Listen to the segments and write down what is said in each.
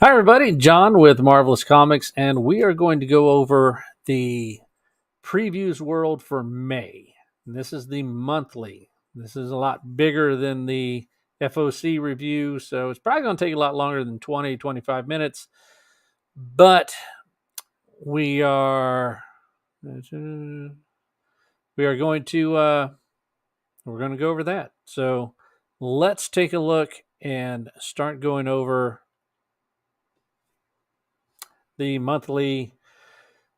Hi, everybody. John with Marvelous Comics, and we are going to go over the Previews World for May. And this is the monthly. This is a lot bigger than the FOC review, so it's probably going to take a lot longer than 25 minutes. But we are going to we're going to go over that. So let's take a look and start going over the monthly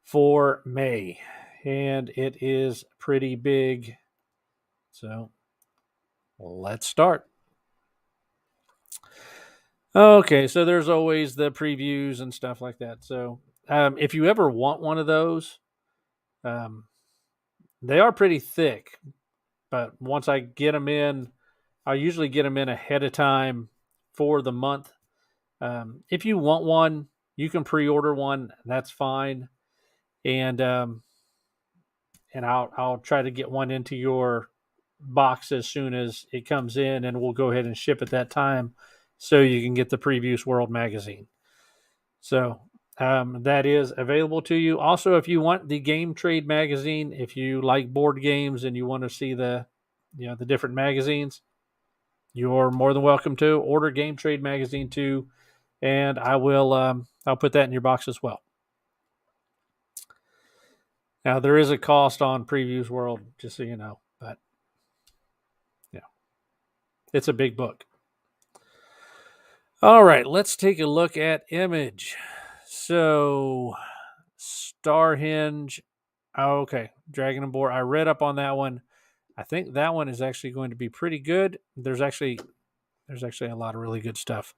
for May, and it is pretty big. So let's start. Okay, so there's always the previews and stuff like that. So if you ever want one of those, they are pretty thick, but once I get them in, I usually get them in ahead of time for the month. If you want one, you can pre-order one. That's fine, and I'll try to get one into your box as soon as it comes in, and we'll go ahead and ship at that time so you can get the PreviewsWorld magazine. So that is available to you. Also, if you want the Game Trade magazine, if you like board games and you want to see the different magazines, you're more than welcome to order Game Trade magazine too, and I'll put that in your box as well. Now there is a cost on PreviewsWorld, just so you know, but yeah, it's a big book. All right, let's take a look at Image. So, Starhinge. Oh, okay, Dragon and Boar. I read up on that one. I think that one is actually going to be pretty good. There's actually a lot of really good stuff.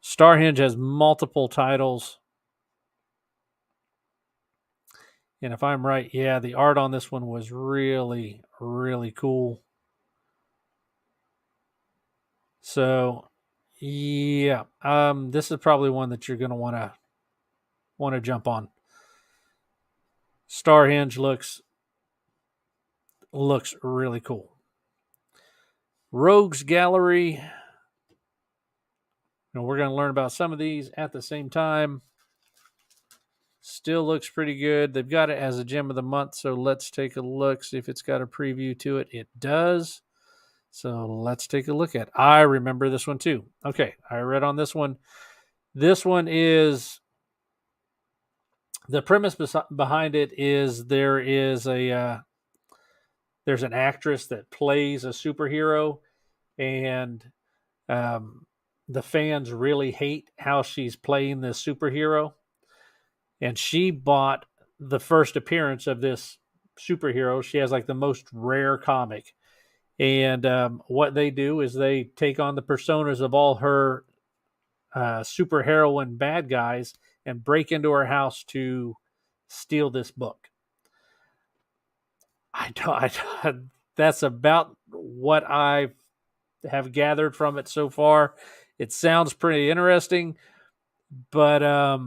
Starhinge has multiple titles. And if I'm right, yeah, the art on this one was really, really cool. So, yeah, this is probably one that you're going to want to jump on. Starhinge looks really cool. Rogues Gallery. We're going to learn about some of these at the same time. Still looks pretty good. They've got it as a gem of the month, so let's take a look, see if it's got a preview to it. It does. So let's take a look at it. I remember this one too. Okay, I read on this one. This one is, the premise behind it is there's an actress that plays a superhero, and the fans really hate how she's playing this superhero. And she bought the first appearance of this superhero. She has like the most rare comic. And what they do is they take on the personas of all her superheroine bad guys and break into her house to steal this book. That's about what I have gathered from it so far. It sounds pretty interesting, but I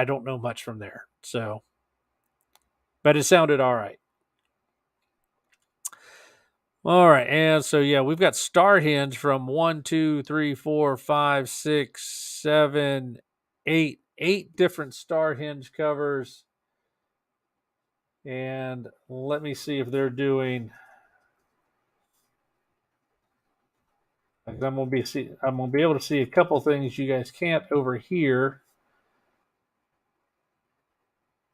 don't know much from there. So, but it sounded all right. All right, and so yeah, we've got Starhinge from 1, 2, 3, 4, 5, 6, 7, 8 different Starhinge covers, and let me see if they're doing. I'm gonna be able to see a couple things you guys can't over here.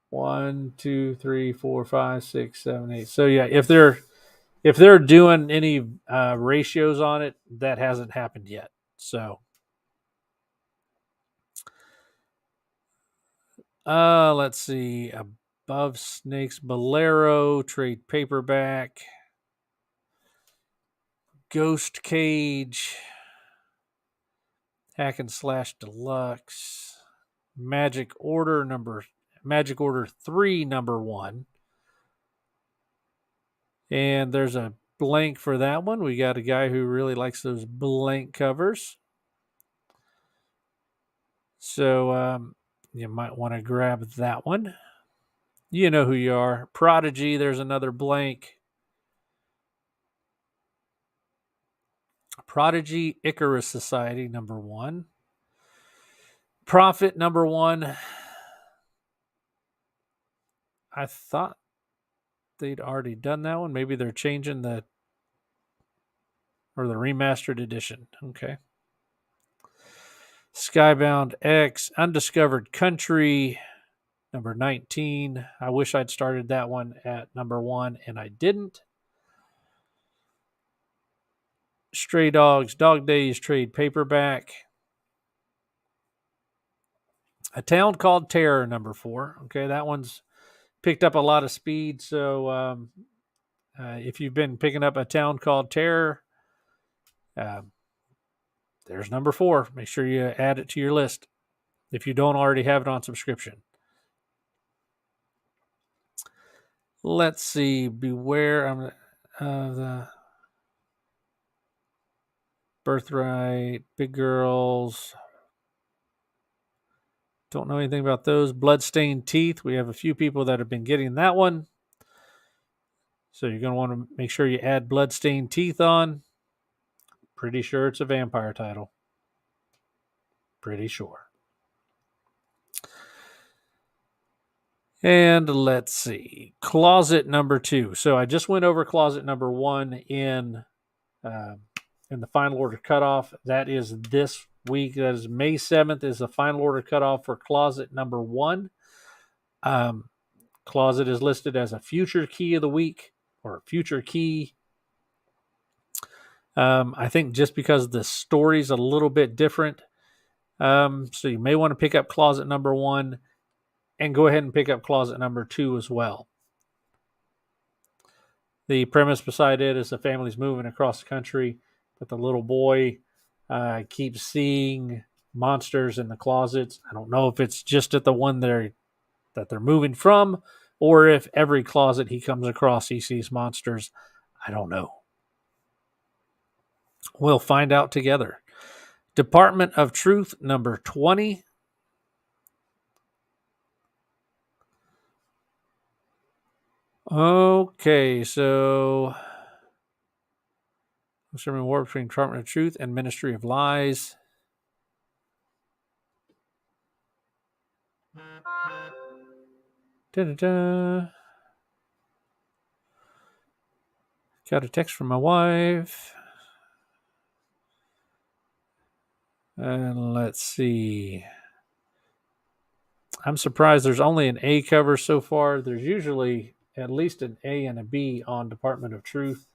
1, 2, 3, 4, 5, 6, 7, 8. So yeah, if they're doing any ratios on it, that hasn't happened yet. So let's see. Above Snakes, Bolero, trade paperback, Ghost Cage, Hack and Slash Deluxe, Magic Order 3, number 1. And there's a blank for that one. We got a guy who really likes those blank covers. So you might want to grab that one. You know who you are. Prodigy, there's another blank. Prodigy Icarus Society, number 1. Prophet number 1. I thought they'd already done that one. Maybe they're changing the remastered edition. Okay. Skybound X, Undiscovered Country, number 19. I wish I'd started that one at number 1, and I didn't. Stray Dogs, Dog Days trade paperback. A Town Called Terror, number 4. Okay, that one's picked up a lot of speed. So if you've been picking up A Town Called Terror, there's number 4. Make sure you add it to your list if you don't already have it on subscription. Let's see. Beware the Birthright, Big Girls. Don't know anything about those. Bloodstained Teeth. We have a few people that have been getting that one. So you're going to want to make sure you add Bloodstained Teeth on. Pretty sure it's a vampire title. Pretty sure. And let's see. Closet number 2. So I just went over closet number 1 in the final order cutoff. That is this week. That is May 7th is the final order cutoff for closet number 1. Closet is listed as a future key of the week or future key. I think just because the story's a little bit different. So you may want to pick up closet number 1 and go ahead and pick up closet number 2 as well. The premise beside it is the family's moving across the country, but the little boy keeps seeing monsters in the closets. I don't know if it's just at the one that they're moving from, or if every closet he comes across he sees monsters. I don't know. We'll find out together. Department of Truth number 20. Okay, so Sermon War between Department of Truth and Ministry of Lies. Da-da-da. Got a text from my wife. And let's see. I'm surprised there's only an A cover so far. There's usually at least an A and a B on Department of Truth.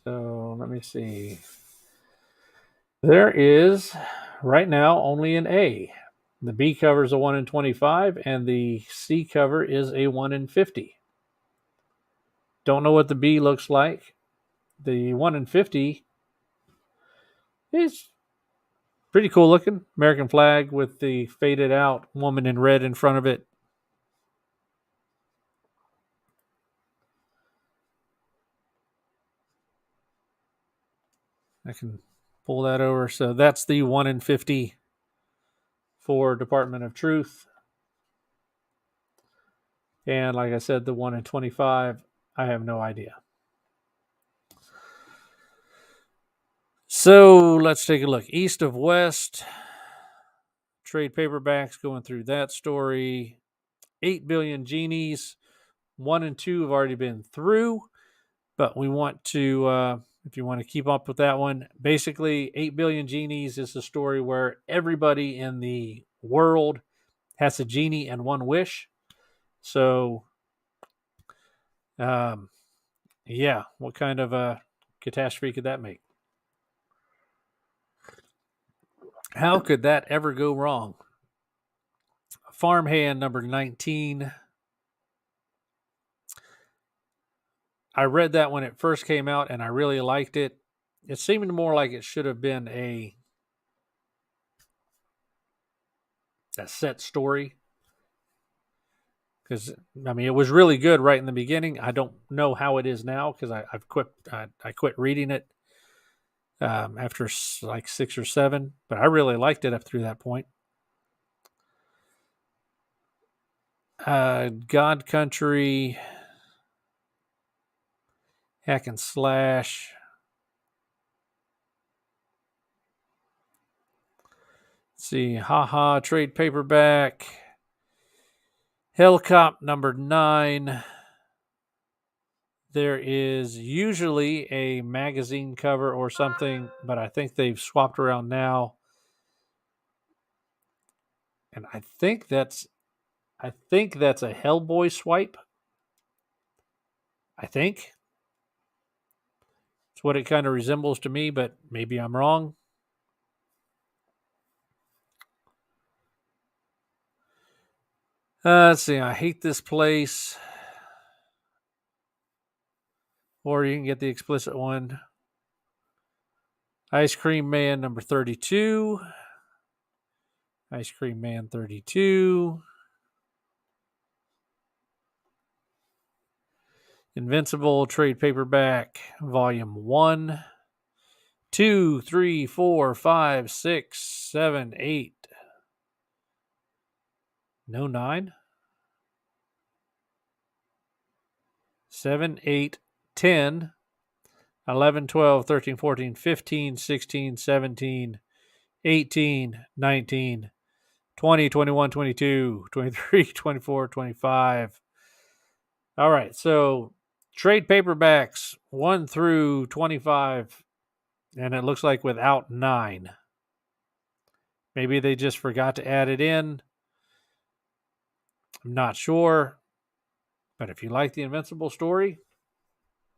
So let me see. There is right now only an A. The B cover is a 1 in 25, and the C cover is a 1 in 50. Don't know what the B looks like. The 1 in 50 is pretty cool looking. American flag with the faded out woman in red in front of it. I can pull that over. So that's the 1 in 50 for Department of Truth. And like I said, the 1 in 25, I have no idea. So let's take a look. East of West. Trade paperbacks, going through that story. 8 Billion Genies. 1 and 2 have already been through. But we want to, if you want to keep up with that one, basically 8 Billion Genies is a story where everybody in the world has a genie and one wish. So, yeah, what kind of a catastrophe could that make? How could that ever go wrong? Farmhand number 19. I read that when it first came out, and I really liked it. It seemed more like it should have been a set story. Because, I mean, it was really good right in the beginning. I don't know how it is now because I've quit. I quit reading it after like 6 or 7, but I really liked it up through that point. God Country, Hack and Slash. Let's see, Haha, trade paperback. Hellcop number 9. There is usually a magazine cover or something, but I think they've swapped around now. And I think that's a Hellboy swipe. I think it's what it kind of resembles to me, but maybe I'm wrong. Let's see. I Hate This Place. Or you can get the explicit one. Ice Cream Man number 32. Ice Cream Man 32. Invincible trade paperback, volume 1. 2, 3, 4, 5, 6, 7, 8. No 9. 7, 8, 10, 11, 12, 13, 14, 15, 16, 17, 18, 19, 20, 21, 22, 23, 24, 25. All right, so trade paperbacks 1 through 25, and it looks like without 9. Maybe they just forgot to add it in. I'm not sure. But if you like the Invincible story,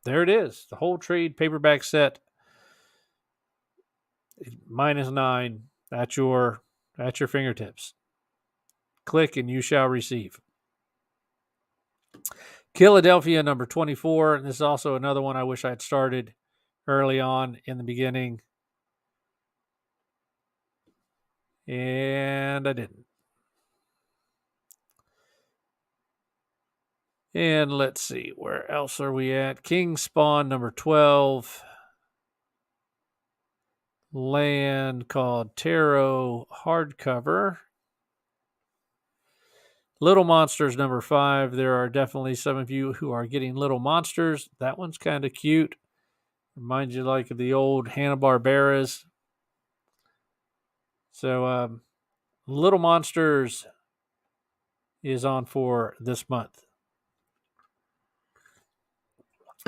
there it is. The whole trade paperback set, minus 9, at your fingertips. Click and you shall receive. Philadelphia number 24. And this is also another one I wish I had started early on in the beginning. And I didn't. And let's see, where else are we at? King Spawn number 12. Land Called Tarot hardcover. Little Monsters number 5. There are definitely some of you who are getting Little Monsters. That one's kind of cute. Reminds you like of the old Hanna-Barbaras. So Little Monsters is on for this month.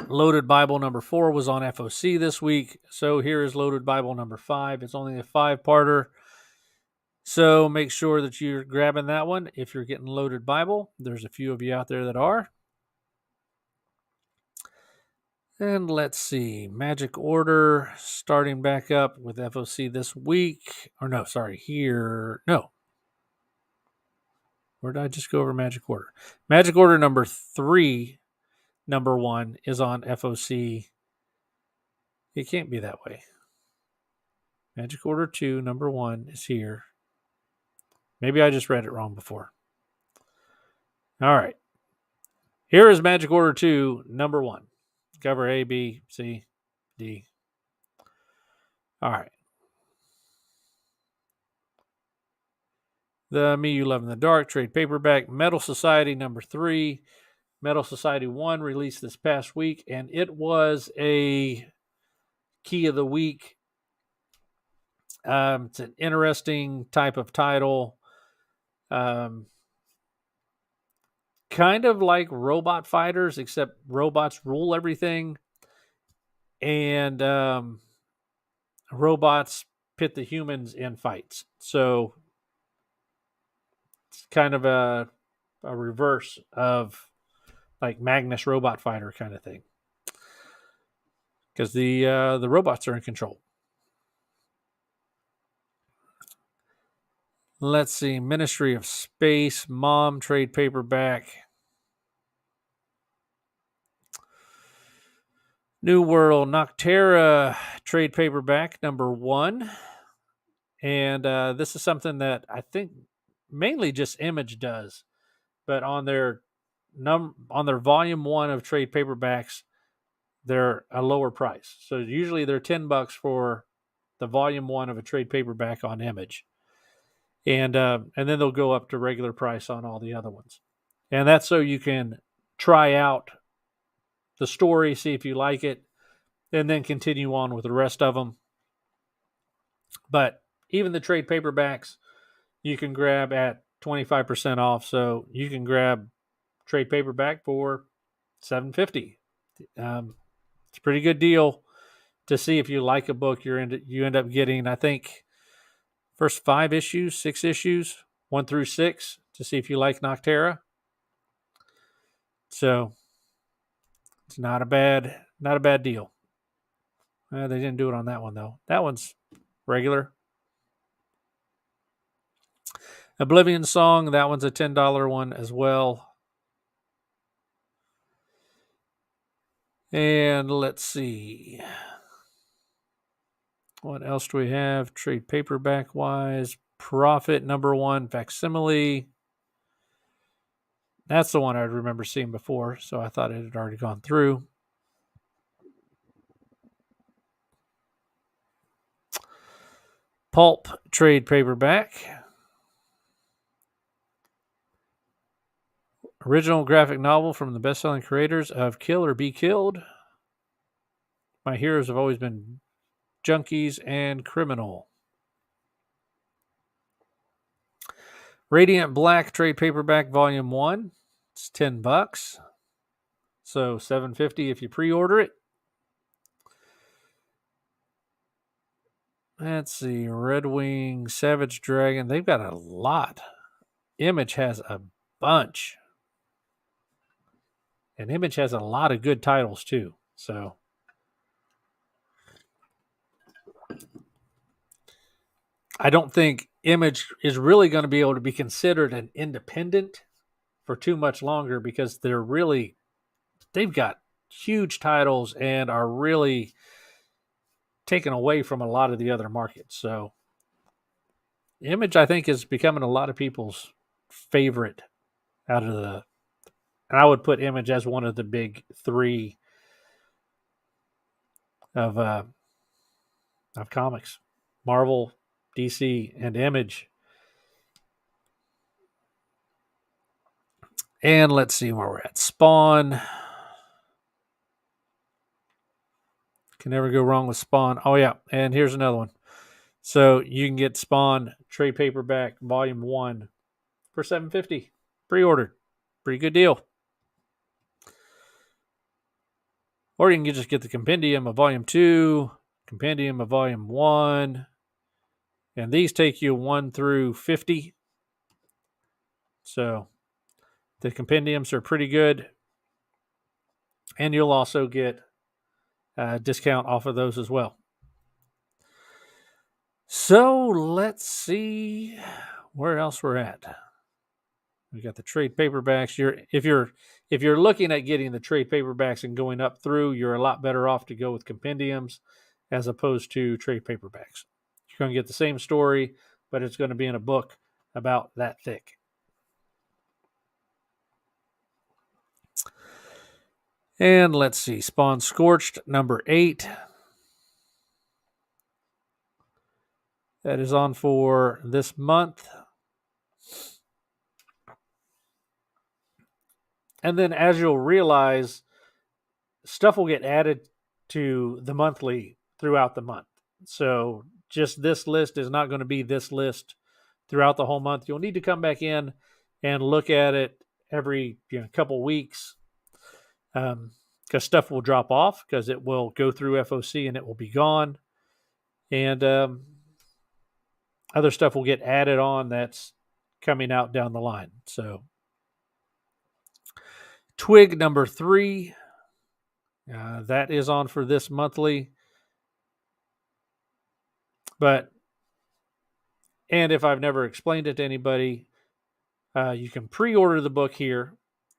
Loaded Bible number 4 was on FOC this week. So here is Loaded Bible number 5. It's only a 5-parter. So make sure that you're grabbing that one if you're getting Loaded Bible. There's a few of you out there that are. And let's see. Magic Order starting back up with FOC this week. Or no, sorry, here. No. Where did I just go over Magic Order? Magic Order number 3, number 1 is on FOC. It can't be that way. Magic Order 2, number 1 is here. Maybe I just read it wrong before. All right. Here is Magic Order 2, number 1. Cover A, B, C, D. All right. The Me You Love in the Dark trade paperback. Metal Society number 3. Metal Society 1 released this past week, and it was a key of the week. It's an interesting type of title. Kind of like Robot Fighters, except robots rule everything. And robots pit the humans in fights. So it's kind of a reverse of like Magnus Robot Fighter kind of thing. Because the robots are in control. Let's see. Ministry of Space, Mom trade paperback. New World, Noctera trade paperback, number 1. And this is something that I think mainly just Image does. But on their volume 1 of trade paperbacks, they're a lower price. So usually they're $10 for the volume 1 of a trade paperback on Image. And then they'll go up to regular price on all the other ones. And that's so you can try out the story, see if you like it, and then continue on with the rest of them. But even the trade paperbacks you can grab at 25% off. So you can grab trade paperback for $7.50. It's a pretty good deal to see if you like a book. You end up getting, I think, first 5 issues, 6 issues, 1 through 6, to see if you like Noctera. So it's not a bad deal. They didn't do it on that one though. That one's regular. Oblivion Song, that one's a $10 one as well. And let's see. What else do we have? Trade paperback wise. Prophet #1 facsimile. That's the one I remember seeing before, so I thought it had already gone through. Pulp trade paperback. Original graphic novel from the best-selling creators of Kill or Be Killed. My heroes have always been junkies and criminal. Radiant Black trade paperback volume 1. It's $10. So $7.50 if you pre-order it. Let's see. Red Wing, Savage Dragon. They've got a lot. Image has a bunch. And Image has a lot of good titles too. So I don't think Image is really going to be able to be considered an independent for too much longer, because they've got huge titles and are really taken away from a lot of the other markets. So Image, I think, is becoming a lot of people's favorite out of the, and I would put Image as one of the big 3 of comics: Marvel, DC, and Image. And let's see where we're at. Spawn. Can never go wrong with Spawn. Oh, yeah. And here's another one. So you can get Spawn trade paperback volume 1 for $7.50. Pre-ordered. Pretty good deal. Or you can just get the compendium of volume 2, compendium of volume 1. And these take you 1 through 50. So the compendiums are pretty good. And you'll also get a discount off of those as well. So let's see where else we're at. We got the trade paperbacks. If you're looking at getting the trade paperbacks and going up through, you're a lot better off to go with compendiums as opposed to trade paperbacks. You're going to get the same story, but it's going to be in a book about that thick. And let's see, Spawn Scorched #8. That is on for this month. And then, as you'll realize, stuff will get added to the monthly throughout the month. So just this list is not going to be this list throughout the whole month. You'll need to come back in and look at it every couple weeks, because stuff will drop off, because it will go through FOC and it will be gone. And other stuff will get added on that's coming out down the line. So Twig #3, that is on for this monthly. And if I've never explained it to anybody, you can pre-order the book here,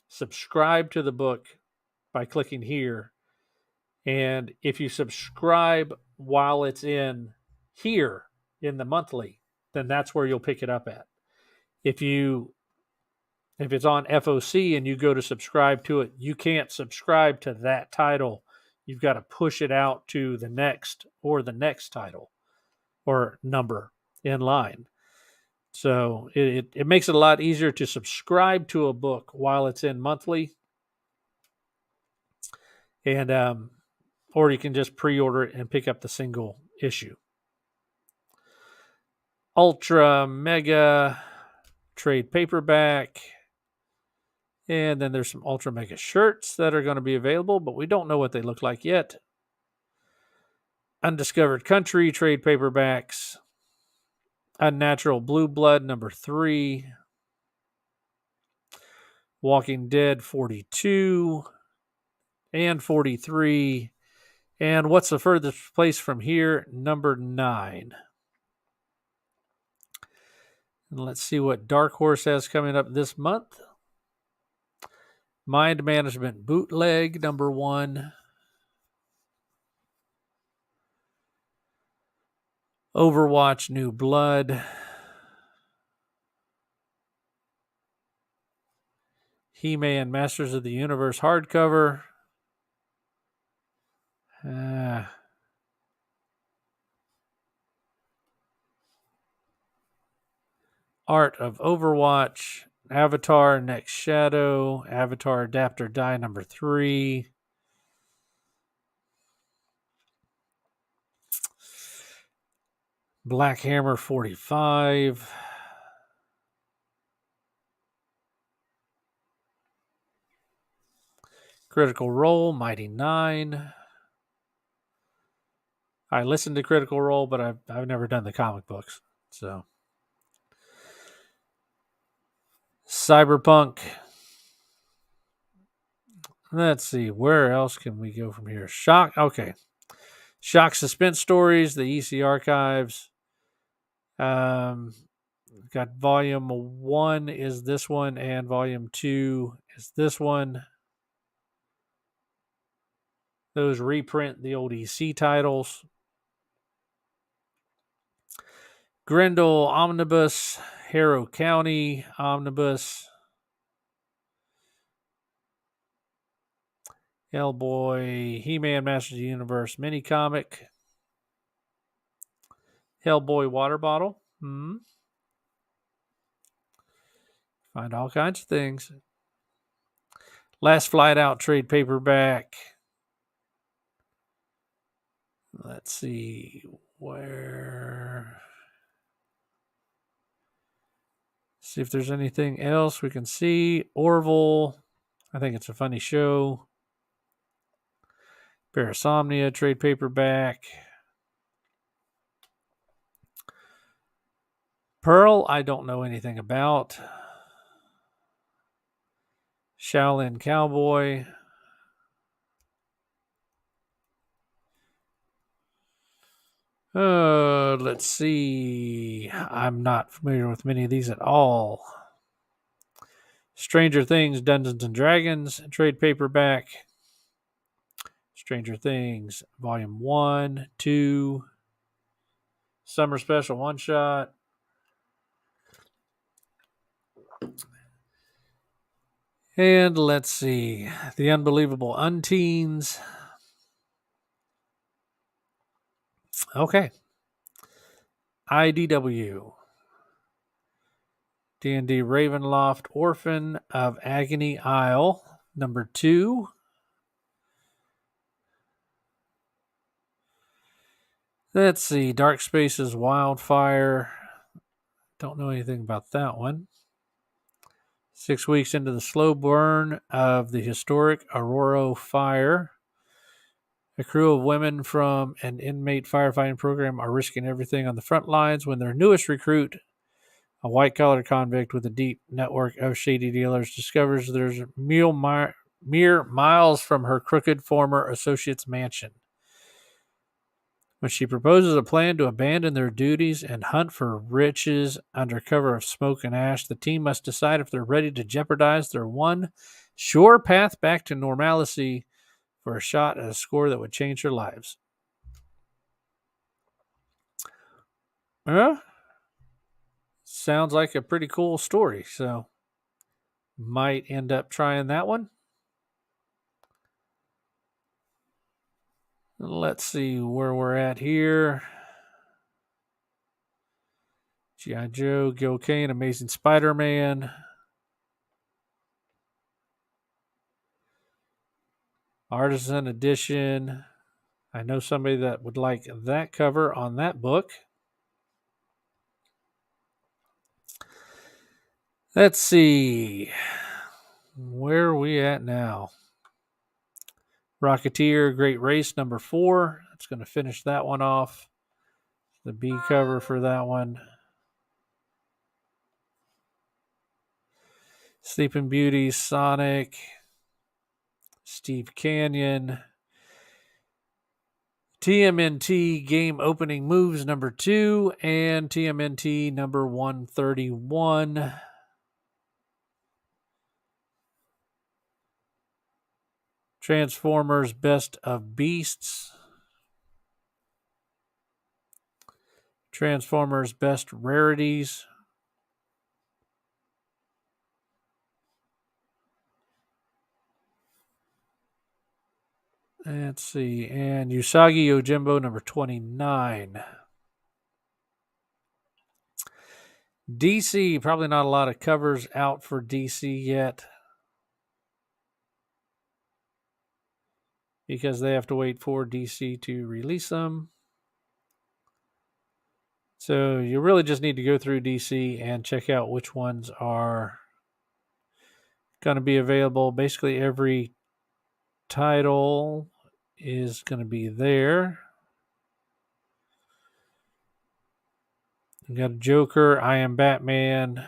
subscribe to the book by clicking here. And if you subscribe while it's in here in the monthly, then that's where you'll pick it up at. If it's on FOC and you go to subscribe to it, you can't subscribe to that title. You've got to push it out to the next title or number in line. So it makes it a lot easier to subscribe to a book while it's in monthly, and or you can just pre-order it and pick up the single issue. Ultra Mega trade paperback, and then there's some Ultra Mega shirts that are going to be available, but we don't know what they look like yet. Undiscovered Country trade paperbacks, Unnatural Blue Blood #3, Walking Dead 42 and 43, and What's the Furthest Place from Here #9. And let's see what Dark Horse has coming up this month. Mind Management Bootleg #1. Overwatch New Blood. He-Man Masters of the Universe hardcover. Art of Overwatch. Avatar Next Shadow. Avatar Adapt or Die #3. Black Hammer 45. Critical Role Mighty 9. I listened to Critical Role, but I've never done the comic books. So Cyberpunk. Let's see, where else can we go from here? Shock. Okay. Shock Suspense Stories, the EC Archives. Got volume 1 is this one, and volume 2 is this one. Those reprint the old EC titles. Grendel Omnibus, Harrow County Omnibus, Hellboy, He-Man Masters of the Universe mini comic, Hellboy water bottle. Find all kinds of things. Last Flight Out trade paperback. Let's see where. See if there's anything else we can see. Orville. I think it's a funny show. Parasomnia trade paperback. Pearl, I don't know anything about. Shaolin Cowboy. Let's see. I'm not familiar with many of these at all. Stranger Things, Dungeons and Dragons, trade paperback. Stranger Things, Volume 1, 2. Summer Special One Shot. And let's see. The Unbelievable Unteens. Okay. IDW. D&D Ravenloft Orphan of Agony Isle #2. Let's see. Dark Spaces Wildfire. Don't know anything about that one. 6 weeks into the slow burn of the historic Aurora fire. A crew of women from an inmate firefighting program are risking everything on the front lines when their newest recruit, a white-collar convict with a deep network of shady dealers, discovers there's mere miles from her crooked former associate's mansion. When she proposes a plan to abandon their duties and hunt for riches under cover of smoke and ash, the team must decide if they're ready to jeopardize their one sure path back to normalcy for a shot at a score that would change their lives. Sounds like a pretty cool story, so might end up trying that one. Let's see where we're at here. G.I. Joe, Gil Kane, Amazing Spider-Man. Artisan Edition. I know somebody that would like that cover on that book. Let's see. Where are we at now? Rocketeer, Great Race, number 4. That's going to finish that one off. The B cover for that one. Sleeping Beauty, Sonic, Steve Canyon. TMNT Game Opening Moves, number 2. And TMNT number 131. Transformers Best of Beasts. Transformers Best Rarities. Let's see. And Usagi Yojimbo number 29. DC, probably not a lot of covers out for DC yet, because they have to wait for DC to release them. So you really just need to go through DC and check out which ones are going to be available. Basically every title is going to be there. We got Joker, I Am Batman,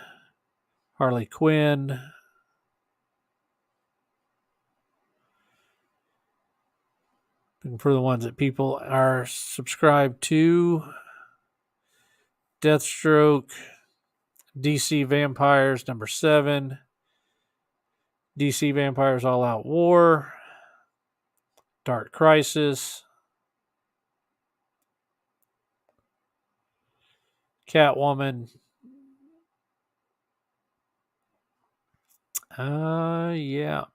Harley Quinn. Looking for the ones that people are subscribed to. Deathstroke, DC Vampires, number 7. DC Vampires All Out War. Dark Crisis. Catwoman. Yeah.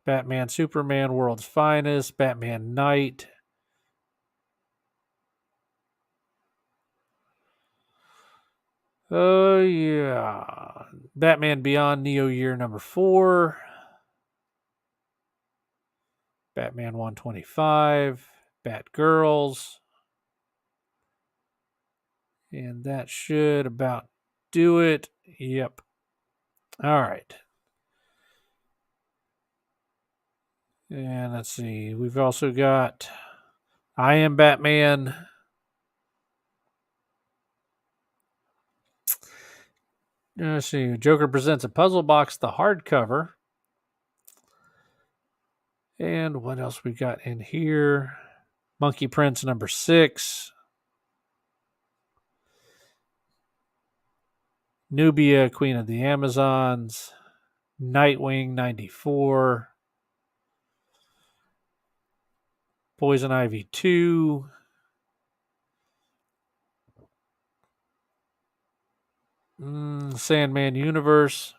Batman Superman World's Finest. Batman Knight. Oh, yeah. Batman Beyond Neo Year number 4. Batman 125. Batgirls. And that should about do it. Yep. All right. And let's see. We've also got I Am Batman. Let's see. Joker Presents a Puzzle Box, the hardcover. And what else we got in here? Monkey Prince number 6. Nubia, Queen of the Amazons. Nightwing 94. Poison Ivy 2. Sandman Universe.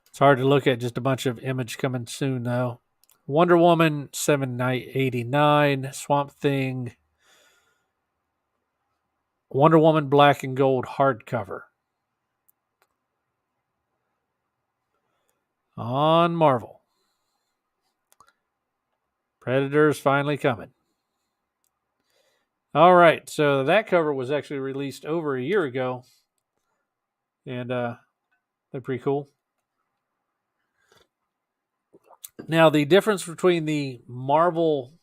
It's hard to look at, just a bunch of image coming soon, though. Wonder Woman 789. Swamp Thing. Wonder Woman Black and Gold hardcover. On Marvel. Predator's finally coming. All right, so that cover was actually released over a year ago. And they're pretty cool. Now, the difference between the Marvel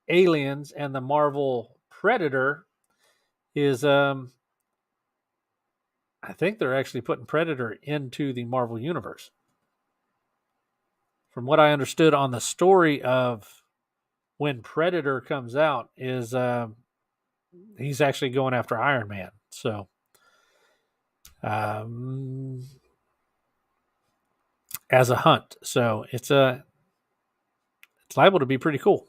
Aliens and the Marvel Predator is I think they're actually putting Predator into the Marvel Universe. From what I understood on the story of when Predator comes out is he's actually going after Iron Man. So as a hunt. So it's liable to be pretty cool.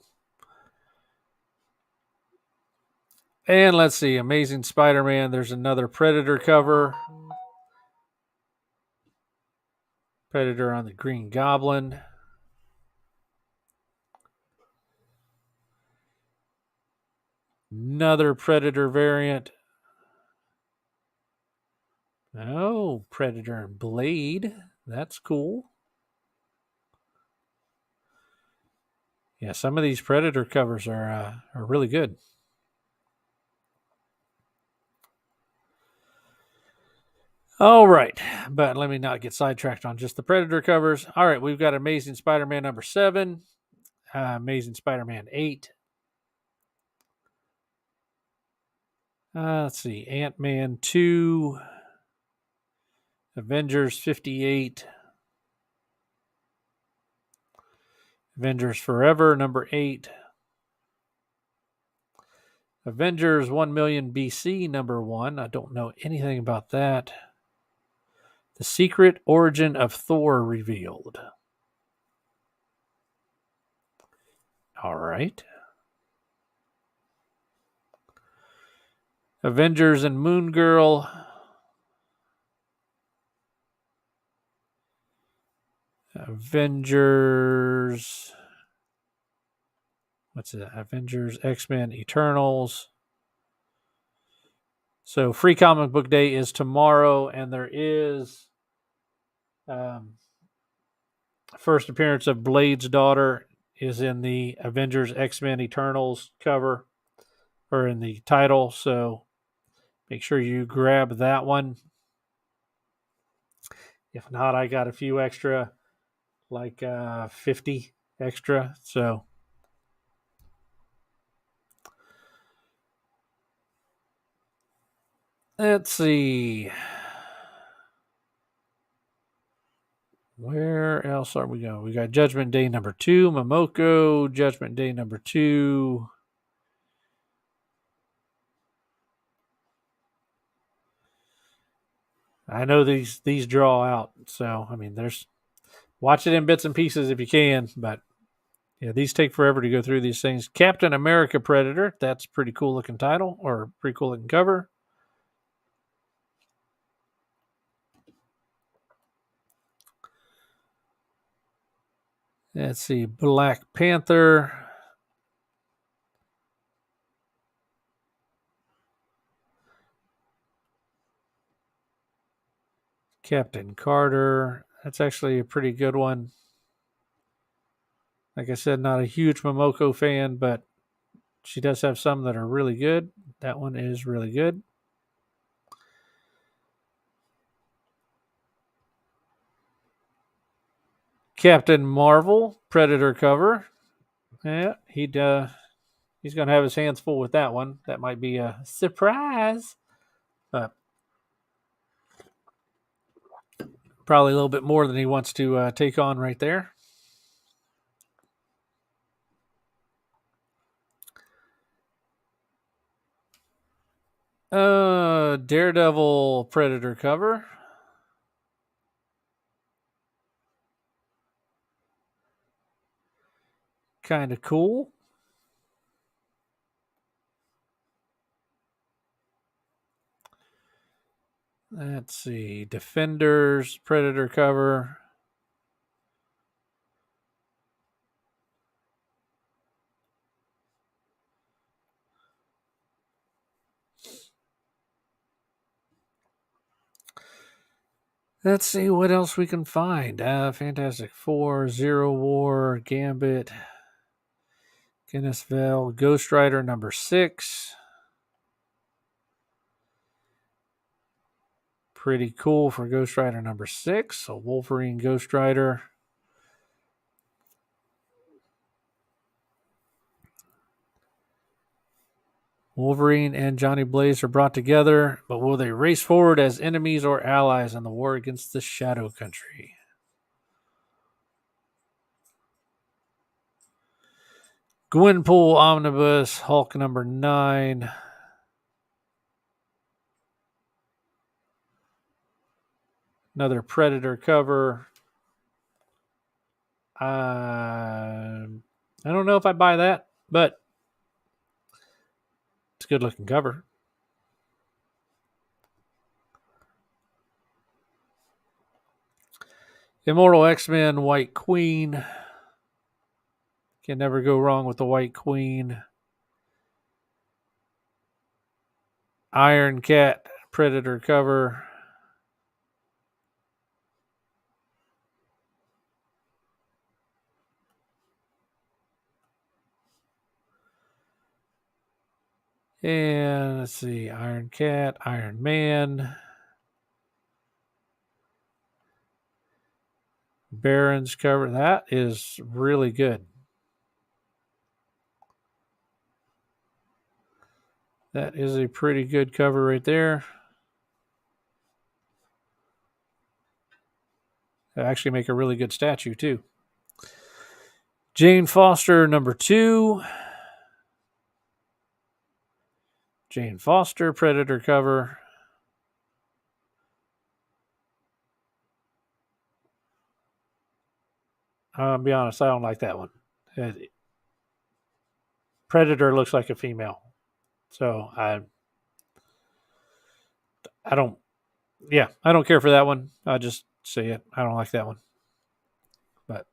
And let's see, Amazing Spider-Man. There's another Predator cover. Predator on the Green Goblin. Another Predator variant. Oh, Predator and Blade. That's cool. Yeah, some of these Predator covers are really good. All right, but let me not get sidetracked on just the Predator covers. All right, we've got Amazing Spider-Man number 7, Amazing Spider-Man 8. Let's see, Ant-Man 2, Avengers 58, Avengers Forever number 8, Avengers 1 million BC number 1. I don't know anything about that. The Secret Origin of Thor revealed. All right. Avengers and Moon Girl. Avengers. What's it? Avengers, X-Men, Eternals. So Free Comic Book Day is tomorrow, and there is first appearance of Blade's daughter is in the Avengers, X-Men, Eternals cover, or in the title. So make sure you grab that one. If not, I got a few extra, like 50 extra. So let's see. Where else are we going? We got Judgment Day number 2, Momoko, Judgment Day number 2. I know these draw out, so I mean, there's watch it in bits and pieces if you can, but yeah, these take forever to go through these things. Captain America Predator, that's a pretty cool looking title or pretty cool looking cover. Let's see, Black Panther. Captain Carter. That's actually a pretty good one. Like I said, not a huge Momoko fan, but she does have some that are really good. That one is really good. Captain Marvel Predator cover. Yeah, he's going to have his hands full with that one. That might be a surprise, but probably a little bit more than he wants to take on right there. Daredevil Predator cover. Kind of cool. Let's see. Defenders Predator cover. Let's see what else we can find. Fantastic Four, Zero War, Gambit, Kenneth Vale, Ghost Rider number 6. Pretty cool for Ghost Rider number 6. So Wolverine Ghost Rider. Wolverine and Johnny Blaze are brought together, but will they race forward as enemies or allies in the war against the Shadow Country? Gwenpool Omnibus, Hulk number 9. Another Predator cover. I don't know if I buy that, but it's a good looking cover. Immortal X-Men, White Queen. Can never go wrong with the White Queen. Iron Cat Predator cover. And let's see, Iron Cat, Iron Man, Baron's cover. That is really good. That is a pretty good cover right there. They actually make a really good statue, too. Jane Foster, number 2. Jane Foster, Predator cover. I'll be honest, I don't like that one. Predator looks like a female. So I don't care for that one. I'll just say it. I don't like that one. But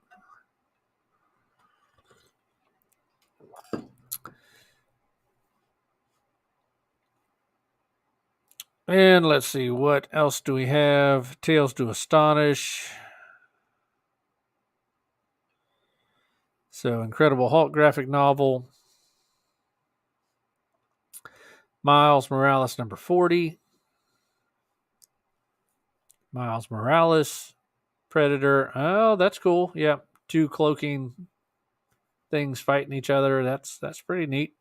and let's see, what else do we have? Tales to Astonish. So Incredible Hulk graphic novel. Miles Morales number 40. Miles Morales, Predator. Oh, that's cool. Yeah, 2 cloaking things fighting each other. That's pretty neat.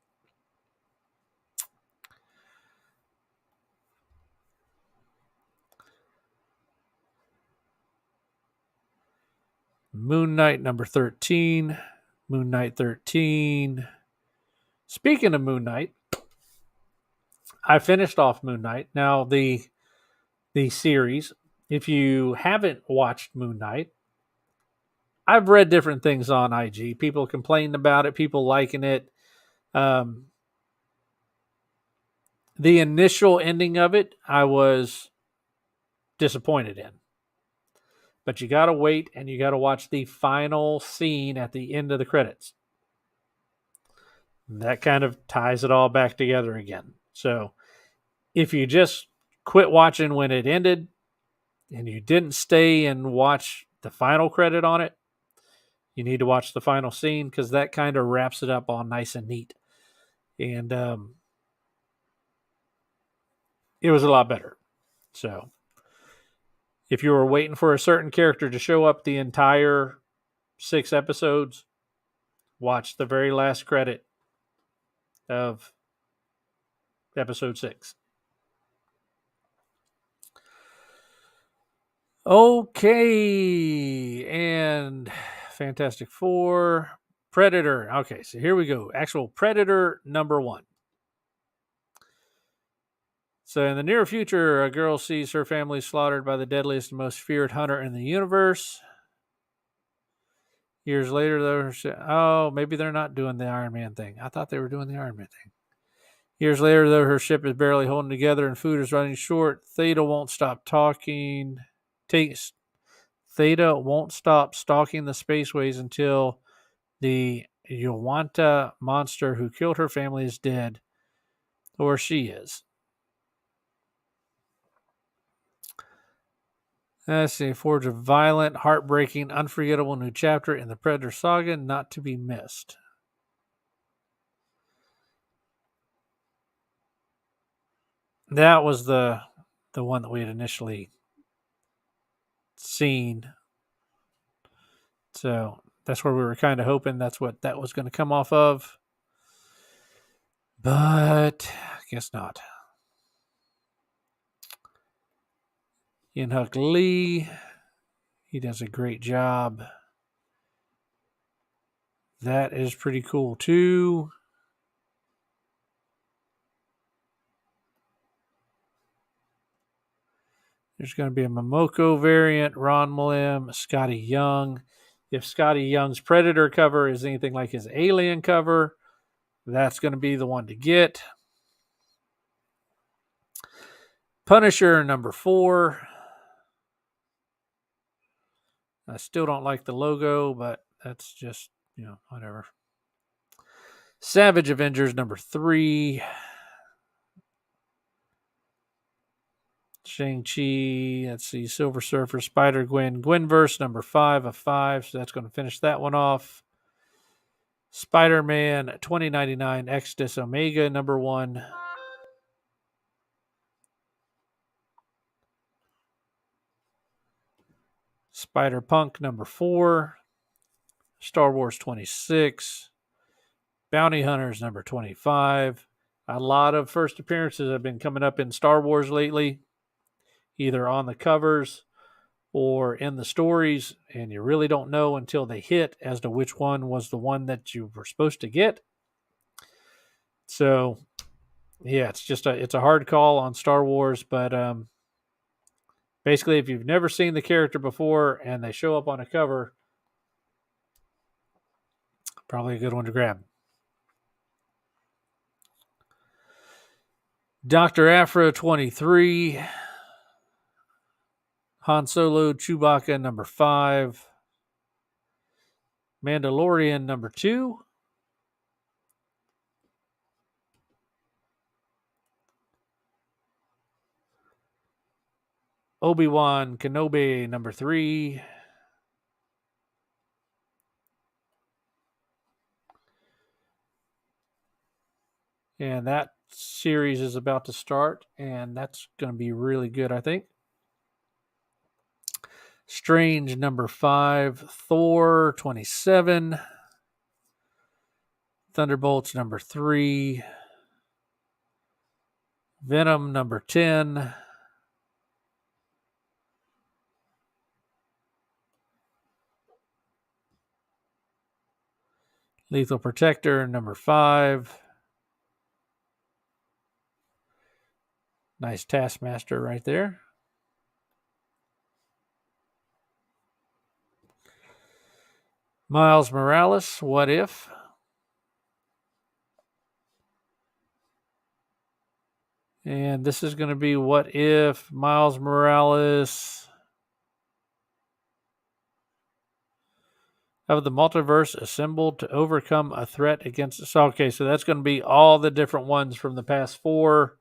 Moon Knight number 13. Moon Knight 13. Speaking of Moon Knight, I finished off Moon Knight. Now the series, if you haven't watched Moon Knight, I've read different things on IG. People complaining about it, people liking it. The initial ending of it, I was disappointed in. But you got to wait and you got to watch the final scene at the end of the credits. And that kind of ties it all back together again. So if you just quit watching when it ended and you didn't stay and watch the final credit on it, you need to watch the final scene because that kind of wraps it up all nice and neat. And it was a lot better. So if you were waiting for a certain character to show up the entire 6 episodes, watch the very last credit of episode 6. Okay, and Fantastic Four, Predator. Okay, so here we go. Actual Predator number 1. So in the near future, a girl sees her family slaughtered by the deadliest and most feared hunter in the universe. Years later, though, maybe they're not doing the Iron Man thing. I thought they were doing the Iron Man thing. Years later, though, her ship is barely holding together and food is running short. Theta won't stop talking. Theta won't stop stalking the spaceways until the Yawanta monster who killed her family is dead, or she is. Let's see. Forge a violent, heartbreaking, unforgettable new chapter in the Predator saga, not to be missed. That was the one that we had initially seen. So that's where we were kind of hoping that's what that was going to come off of. But I guess not. Ian Huck Lee, he does a great job. That is pretty cool too. There's going to be a Momoko variant, Ron Malim, Scotty Young. If Scotty Young's Predator cover is anything like his Alien cover, that's going to be the one to get. Punisher number 4. I still don't like the logo, but that's just, whatever. Savage Avengers number 3. Shang-Chi, let's see, Silver Surfer, Spider-Gwen, Gwenverse, number 5 of 5. So that's going to finish that one off. Spider-Man 2099 Exodus Omega, number 1. Spider-Punk, number 4. Star Wars 26. Bounty Hunters, number 25. A lot of first appearances have been coming up in Star Wars lately, either on the covers or in the stories, and you really don't know until they hit as to which one was the one that you were supposed to get. So, yeah, it's a hard call on Star Wars, but basically, if you've never seen the character before and they show up on a cover, probably a good one to grab. Dr. Aphra 23. Han Solo, Chewbacca, number 5. Mandalorian, number 2. Obi-Wan Kenobi, number 3. And that series is about to start, and that's going to be really good, I think. Strange, number 5. Thor, 27. Thunderbolts, number 3. Venom, number 10. Lethal Protector, number 5. Nice Taskmaster right there. Miles Morales, What If? And this is going to be What If Miles Morales of the multiverse assembled to overcome a threat against us. Okay, so that's going to be all the different ones from the past 4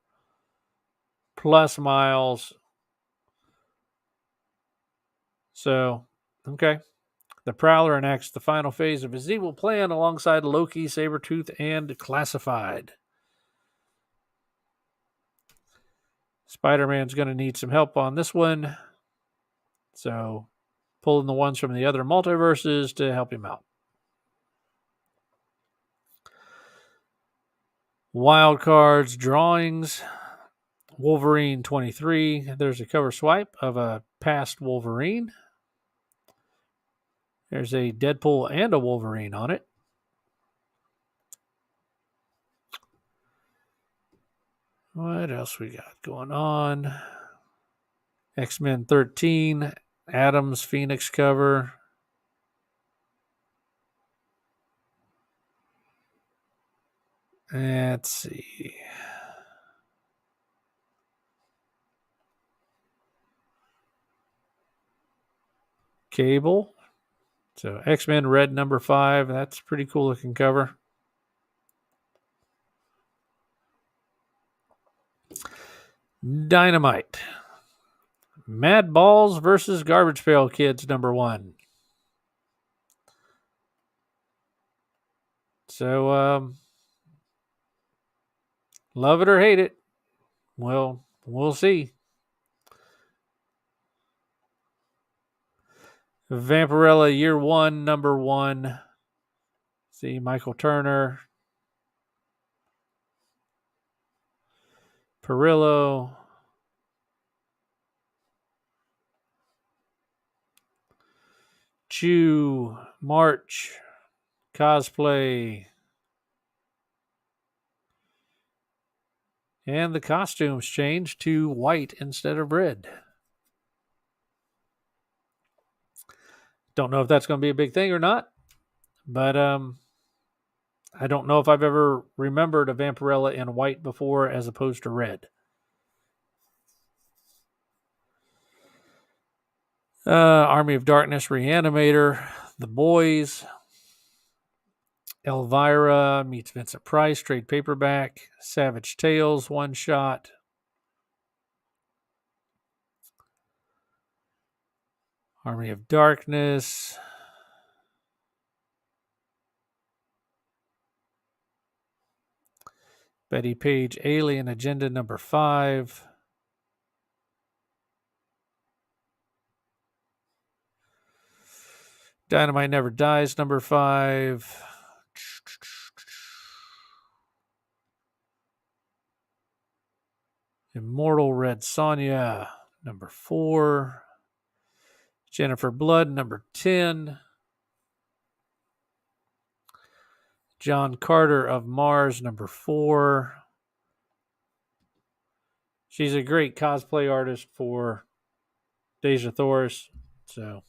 plus Miles. So, okay. The Prowler enacts the final phase of his evil plan alongside Loki, Sabretooth, and Classified. Spider-Man's going to need some help on this one. So, pulling the ones from the other multiverses to help him out. Wild cards, drawings. Wolverine 23. There's a cover swipe of a past Wolverine. There's a Deadpool and a Wolverine on it. What else we got going on? X-Men 13. Adams Phoenix cover. Let's see. Cable. So X-Men Red number 5. That's a pretty cool looking cover. Dynamite. Mad Balls versus Garbage Pail Kids number 1. So, love it or hate it. Well, we'll see. Vampirella Year 1, number 1. See, Michael Turner. Perillo. Chew. March. Cosplay. And the costumes changed to white instead of red. Don't know if that's going to be a big thing or not, but I don't know if I've ever remembered a Vampirella in white before as opposed to red. Army of Darkness Reanimator, The Boys, Elvira meets Vincent Price, trade paperback, Savage Tales, one shot. Army of Darkness. Betty Page, Alien Agenda number 5. Dynamite Never Dies number 5. Immortal Red Sonja number 4. Jennifer Blood number 10. John Carter of Mars number 4. She's a great cosplay artist for Deja Thoris. So,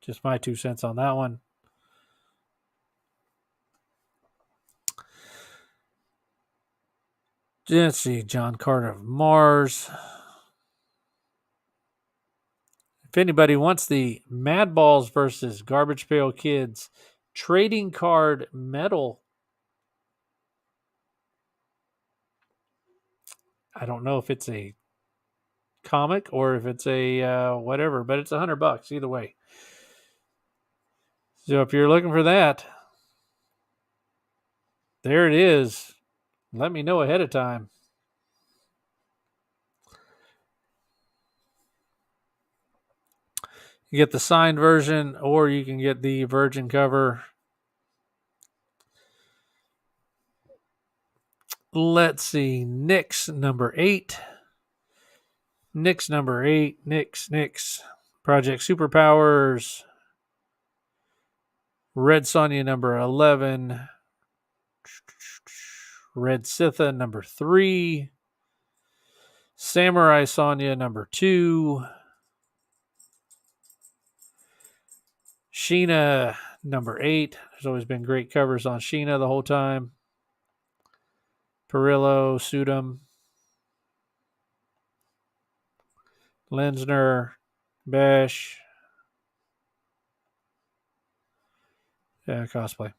just my 2 cents on that one. Let's see, John Carter of Mars. If anybody wants the Mad Balls versus Garbage Pail Kids trading card metal, I don't know if it's a comic or if it's a whatever, but it's $100 either way. So if you're looking for that, there it is. Let me know ahead of time. You get the signed version, or you can get the virgin cover. Let's see. Nyx number 8. Nyx number 8. Nyx. Project Superpowers. Red Sonja number 11. Red Sitha number 3. Samurai Sonja number 2. Sheena number 8. There's always been great covers on Sheena the whole time. Perillo, Sudam, Lensner, Bash. Yeah, cosplay.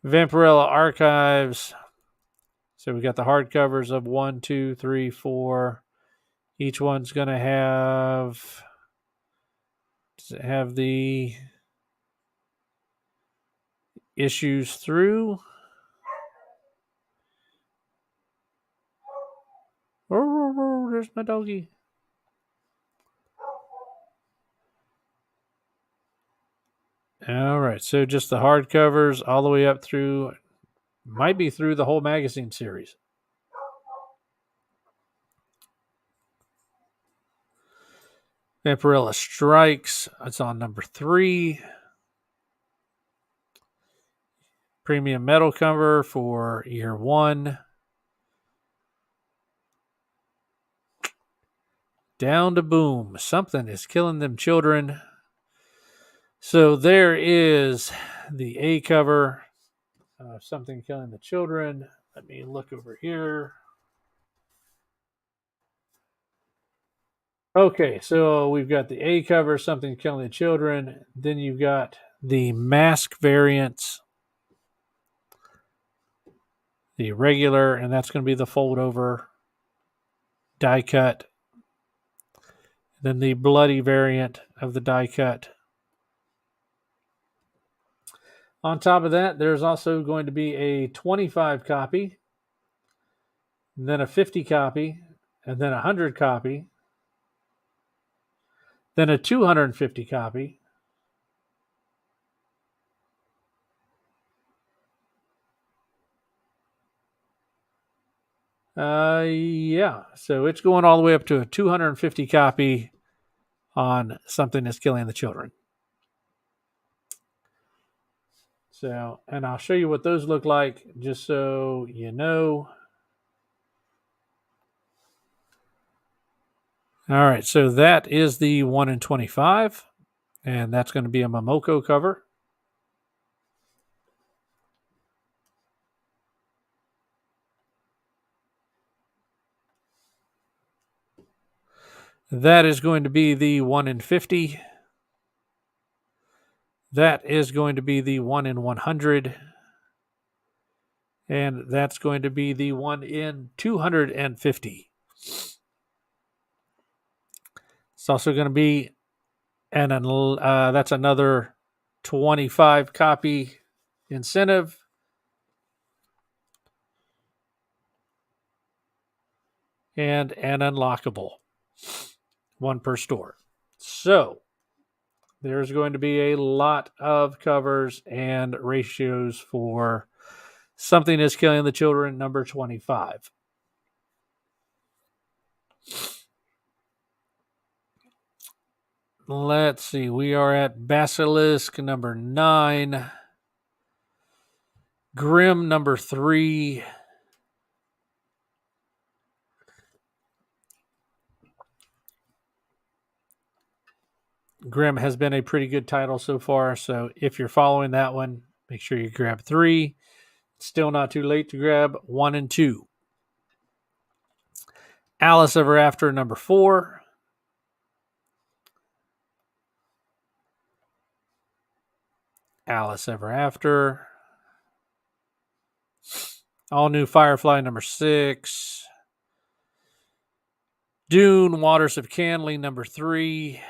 Vampirella Archives. So we got the hardcovers of 1, 2, 3, 4. Each one's going to have... Does it have the issues through? Oh, there's my doggy. All right, so just the hardcovers all the way up through, might be through the whole magazine series. Vampirella Strikes, it's on number 3. Premium metal cover for year 1. Down to Boom. Something is killing them children. So there is the A cover of Something Killing the Children. Let me look over here. Okay, so we've got the A cover, Something Killing the Children. Then you've got the mask variants, the regular, and that's going to be the fold over die cut. Then the bloody variant of the die cut. On top of that, there's also going to be a 25 copy, then a 50 copy, and then a 100 copy, then a 250 copy, so it's going all the way up to a 250 copy on Something That's Killing the Children. So, and I'll show you what those look like just so you know. All right, so that is the 1 in 25, and that's going to be a Momoko cover. That is going to be the 1 in 50. That is going to be the 1 in 100. And that's going to be the 1 in 250. It's also going to be that's another 25 copy incentive. And an unlockable. One per store. So there's going to be a lot of covers and ratios for Something Is Killing the Children, number 25. Let's see. We are at Basilisk, number 9. Grimm, number 3. Grimm has been a pretty good title so far, so if you're following that one, make sure you grab 3. Still not too late to grab 1 and 2. Alice Ever After, number 4. Alice Ever After. All New Firefly, number 6. Dune, Waters of Canley, number 3.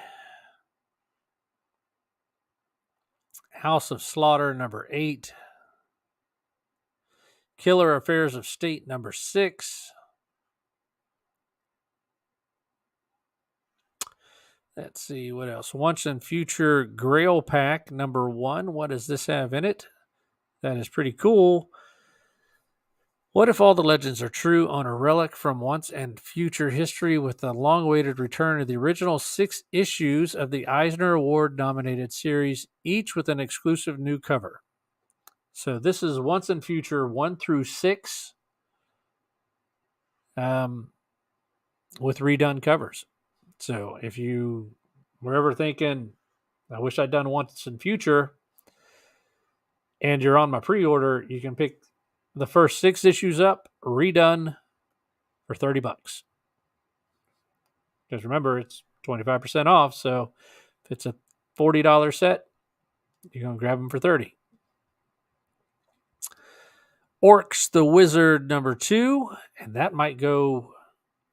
House of Slaughter, number 8. Killer Affairs of State, number 6. Let's see, what else? Once and Future Grail Pack, number 1. What does this have in it? That is pretty cool. What if all the legends are true on a relic from once and future history with the long-awaited return of the original 6 issues of the Eisner Award-nominated series, each with an exclusive new cover. So this is Once and Future 1 through 6 with redone covers. So if you were ever thinking, I wish I'd done Once and Future, and you're on my pre-order, you can pick the first 6 issues up, redone, for $30. Because remember, it's 25% off, so if it's a $40 set, you're going to grab them for $30. Orcs the Wizard, number 2, and that might go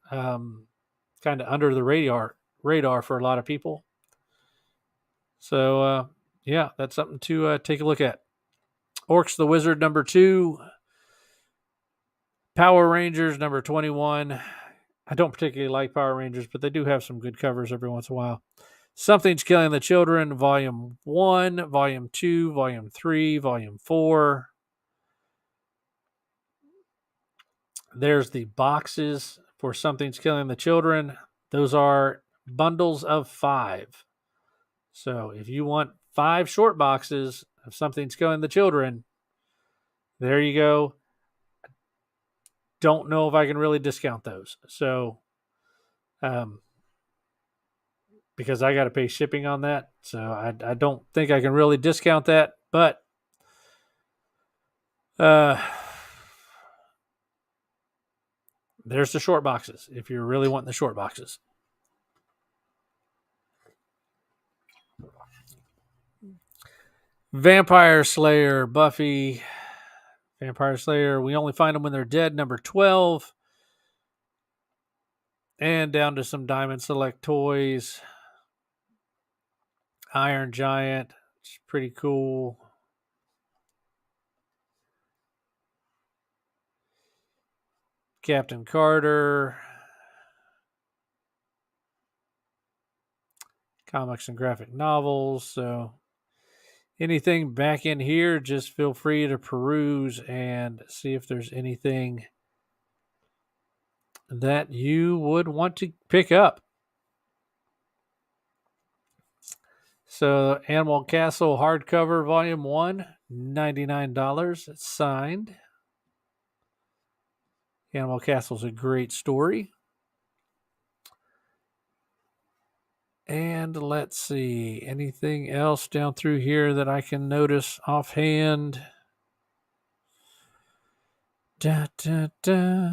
kind of under the radar for a lot of people. So, yeah, that's something to take a look at. Orcs the Wizard, number 2. Power Rangers, number 21. I don't particularly like Power Rangers, but they do have some good covers every once in a while. Something's Killing the Children, Volume 1, Volume 2, Volume 3, Volume 4. There's the boxes for Something's Killing the Children. Those are bundles of 5. So if you want 5 short boxes of Something's Killing the Children, there you go. Don't know if I can really discount those. So, because I got to pay shipping on that. So I don't think I can really discount that. But there's the short boxes if you're really wanting the short boxes. Vampire Slayer, Buffy, Vampire Slayer. We only find them when they're dead, number 12. And down to some Diamond Select toys. Iron Giant, it's pretty cool. Captain Carter. Comics and graphic novels. So anything back in here, just feel free to peruse and see if there's anything that you would want to pick up. So Animal Castle hardcover volume 1, $99. It's signed. Animal Castle's a great story. And let's see, anything else down through here that I can notice offhand? Da, da, da.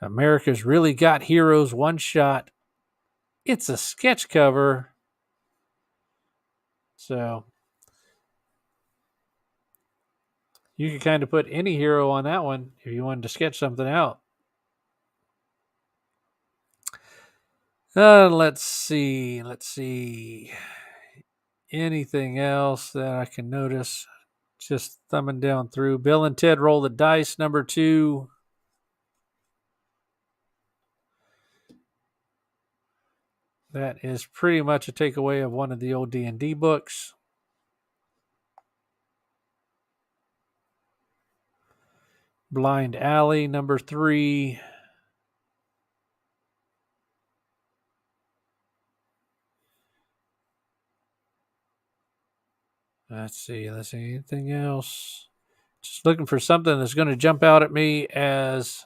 America's Really Got Heroes one shot. It's a sketch cover. So You could kind of put any hero on that one if you wanted to sketch something out. Let's see. Anything else that I can notice? Just thumbing down through. Bill and Ted Roll the Dice, number 2. That is pretty much a takeaway of one of the old D&D books. Blind Alley, number 3. Let's see. Anything else? Just looking for something that's going to jump out at me as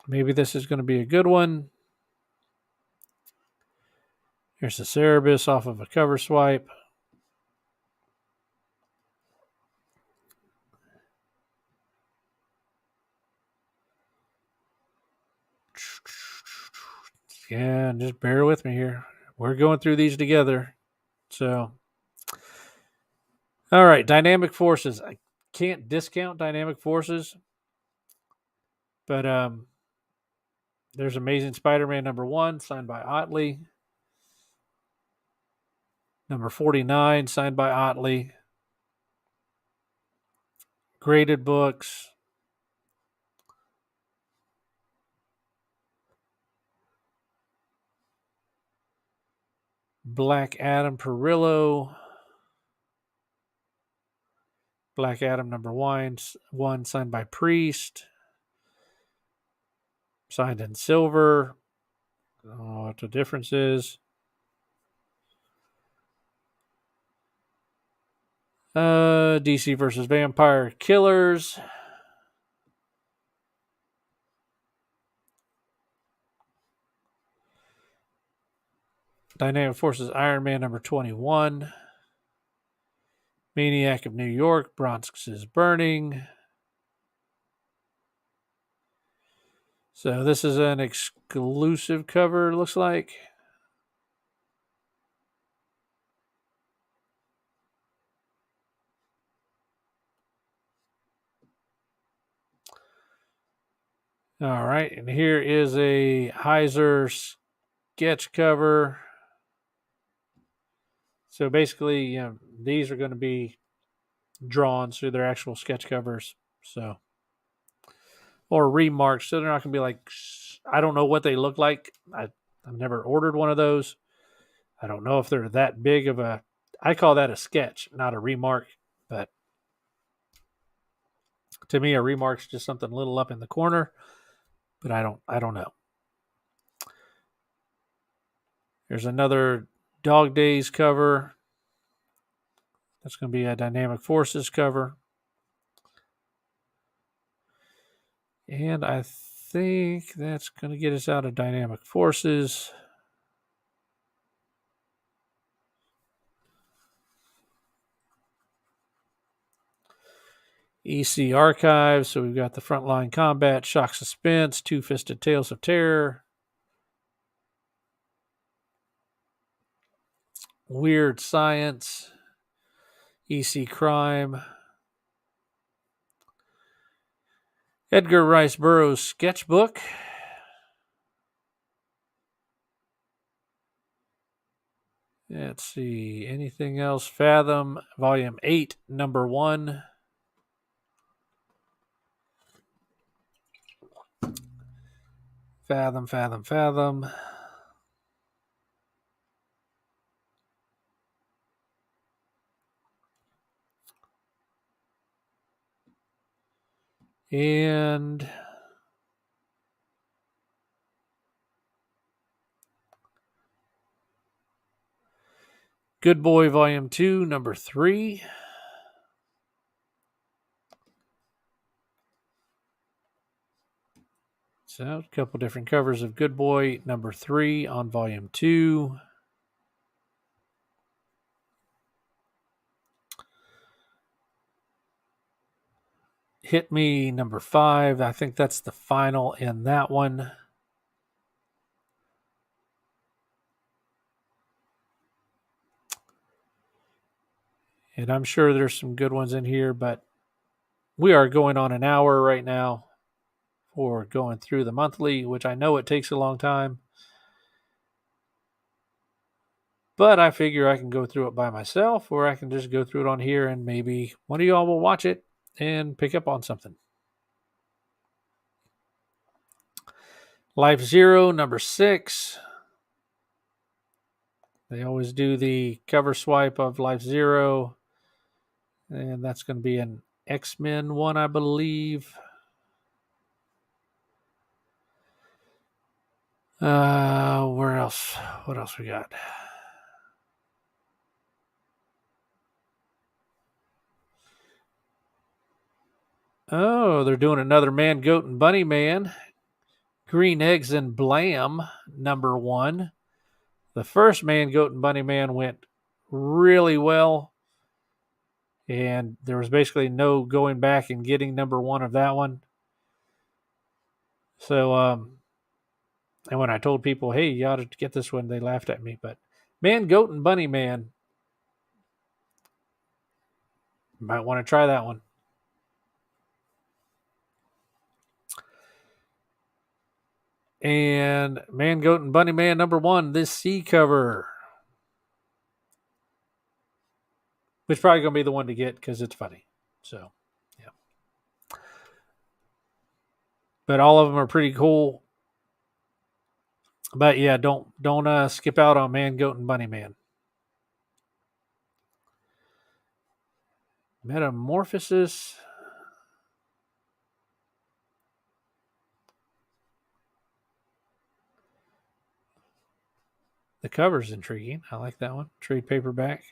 maybe this is going to be a good one. Here's the Cerebus off of a cover swipe. Yeah, just bear with me here. We're going through these together. So, all right, Dynamic Forces. I can't discount Dynamic Forces, but there's Amazing Spider-Man number 1, signed by Otley. Number 49, signed by Otley. Graded books. Black Adam Perillo. Black Adam number 1, signed by Priest. Signed in silver. I don't know what the difference is. DC versus Vampire Killers. Dynamic Forces Iron Man number 21. Maniac of New York, Bronx is Burning. So this is an exclusive cover, it looks like. All right, and here is a Heiser sketch cover. So basically, these are going to be drawn, so they're actual sketch covers. So, or remarks, so they're not going to be like, I don't know what they look like. I've never ordered one of those. I don't know if they're that big of a. I call that a sketch, not a remark. But to me, a remark's just something little up in the corner. But I don't know. There's another Dog Days cover. That's going to be a Dynamic Forces cover. And I think that's going to get us out of Dynamic Forces. EC Archives. So we've got the Frontline Combat, Shock Suspense, Two-Fisted Tales of Terror. Weird Science. EC Crime. Edgar Rice Burroughs Sketchbook. Let's see. Anything else? Fathom, Volume 8, Number 1. Fathom. And Good Boy Volume 2, Number 3. So a couple different covers of Good Boy Number 3 on Volume 2. Hit Me number 5. I think that's the final in that one. And I'm sure there's some good ones in here, but we are going on an hour right now for going through the monthly, which I know it takes a long time. But I figure I can go through it by myself, or I can just go through it on here, and maybe one of y'all will watch it and pick up on something. Life Zero, number 6. They always do the cover swipe of Life Zero, and that's going to be an X-Men one, I believe. Where else? What else we got? Oh, they're doing another Man, Goat, and Bunny Man. Green Eggs and Blam, number 1. The first Man, Goat, and Bunny Man went really well, and there was basically no going back and getting number 1 of that one. So, and when I told people, hey, you ought to get this one, they laughed at me. But Man, Goat, and Bunny Man, might want to try that one. And Man, Goat, and Bunny Man, number 1, this C cover, which is probably going to be the one to get because it's funny. So, yeah. But all of them are pretty cool. But yeah, don't skip out on Man, Goat, and Bunny Man. Metamorphosis. The cover's intriguing. I like that one. Trade paperback.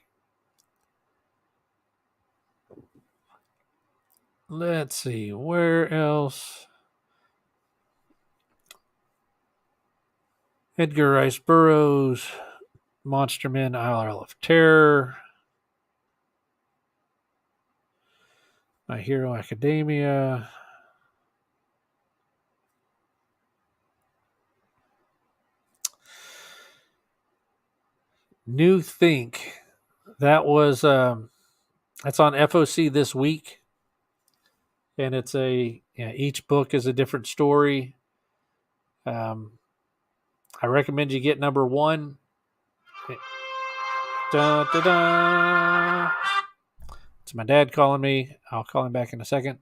Let's see. Where else? Edgar Rice Burroughs. Monster Men, Isle of Terror. My Hero Academia. New Think. That was that's on FOC this week, and it's each book is a different story. I recommend you get number 1. Da, da, da. It's my dad calling me. I'll call him back in a second.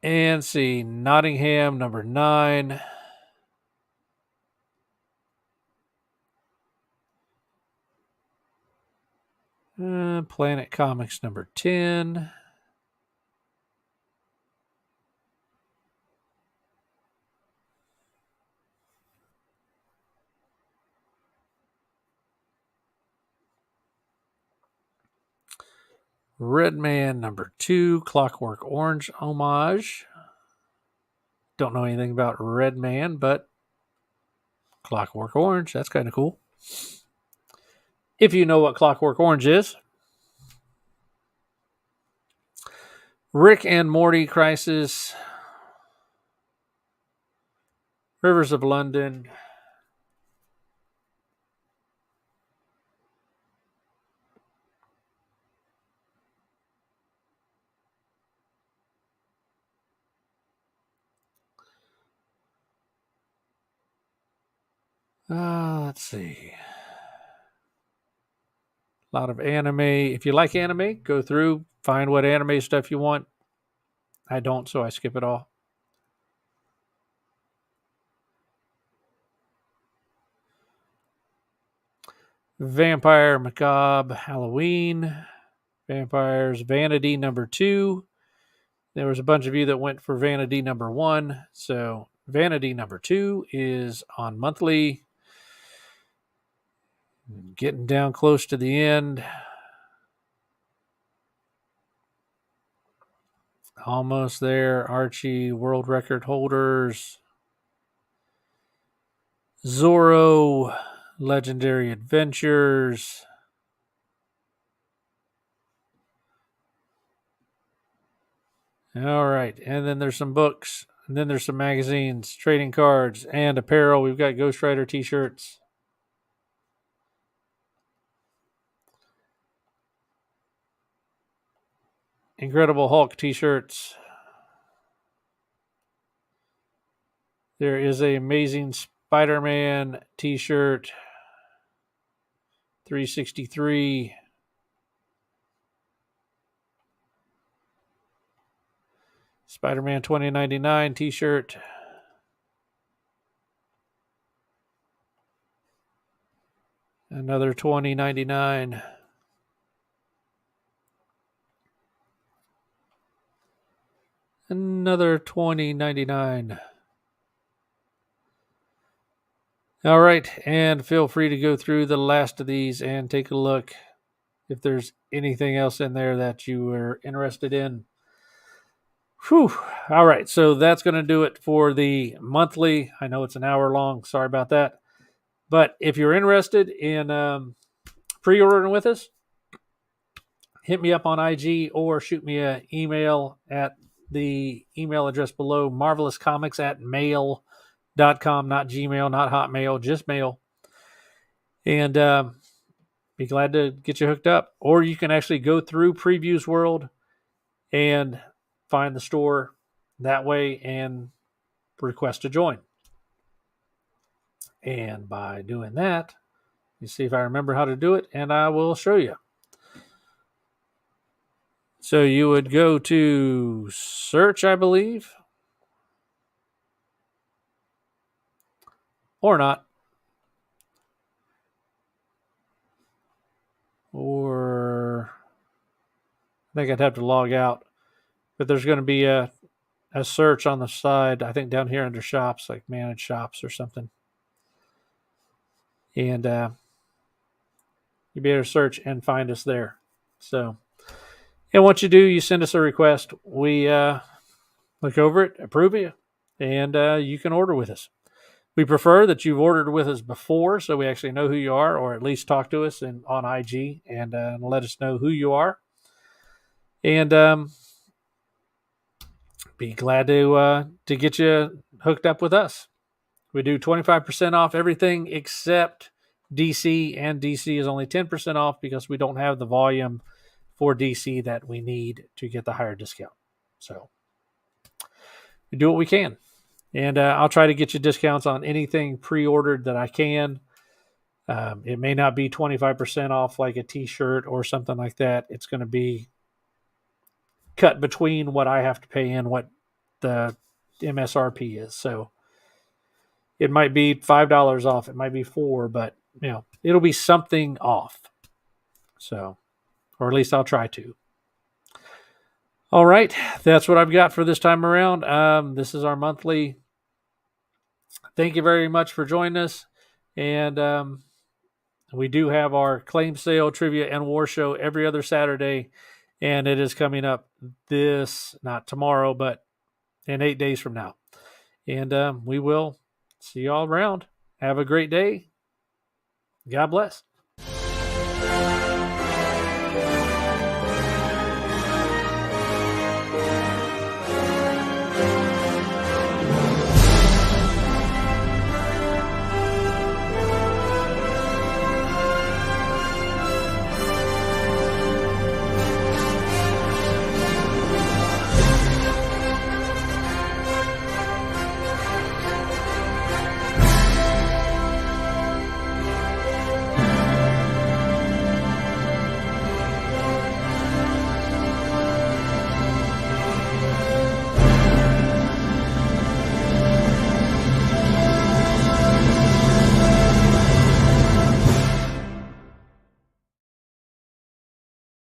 And see, Nottingham, number 9. Planet Comics, number 10. Red Man, number 2. Clockwork Orange homage. Don't know anything about Red Man, but Clockwork Orange, that's kind of cool. If you know what Clockwork Orange is. Rick and Morty Crisis. Rivers of London. Let's see. A lot of anime. If you like anime, go through, find what anime stuff you want. I don't, so I skip it all. Vampire Macabre Halloween. Vampires Vanity number 2. There was a bunch of you that went for Vanity number 1. So Vanity number 2 is on monthly. Getting down close to the end. Almost there. Archie, world record holders. Zorro, Legendary Adventures. All right. And then there's some books. And then there's some magazines, trading cards, and apparel. We've got Ghost Rider t-shirts. Incredible Hulk t-shirts. There is a Amazing Spider-Man t-shirt. 363. Spider-Man 2099 t-shirt. Another 2099. Another 2099. All right, and feel free to go through the last of these and take a look if there's anything else in there that you are interested in. Whew. All right, so that's going to do it for the monthly. I know it's an hour long. Sorry about that. But if you're interested in pre-ordering with us, hit me up on IG or shoot me an email at the email address below, marvelouscomics@mail.com, not Gmail, not Hotmail, just mail. And be glad to get you hooked up. Or you can actually go through PreviewsWorld and find the store that way and request to join. And by doing that, you see if I remember how to do it, and I will show you. So you would go to search, I believe, or not. Or I think I'd have to log out. But there's going to be a search on the side, I think down here under shops, like manage shops or something. And you'll be able to search and find us there. So, and once you do, you send us a request. We look over it, approve it, and you can order with us. We prefer that you've ordered with us before, so we actually know who you are, or at least talk to us on IG and let us know who you are. And be glad to get you hooked up with us. We do 25% off everything except DC, and DC is only 10% off because we don't have the volume for DC that we need to get the higher discount. So we do what we can. And I'll try to get you discounts on anything pre-ordered that I can. It may not be 25% off like a t-shirt or something like that. It's going to be cut between what I have to pay and what the MSRP is. So it might be $5 off. It might be $4, but it'll be something off. So, or at least I'll try to. All right, that's what I've got for this time around. This is our monthly. Thank you very much for joining us. And we do have our claim sale, trivia, and war show every other Saturday. And it is coming up not tomorrow, but in 8 days from now. And we will see you all around. Have a great day. God bless.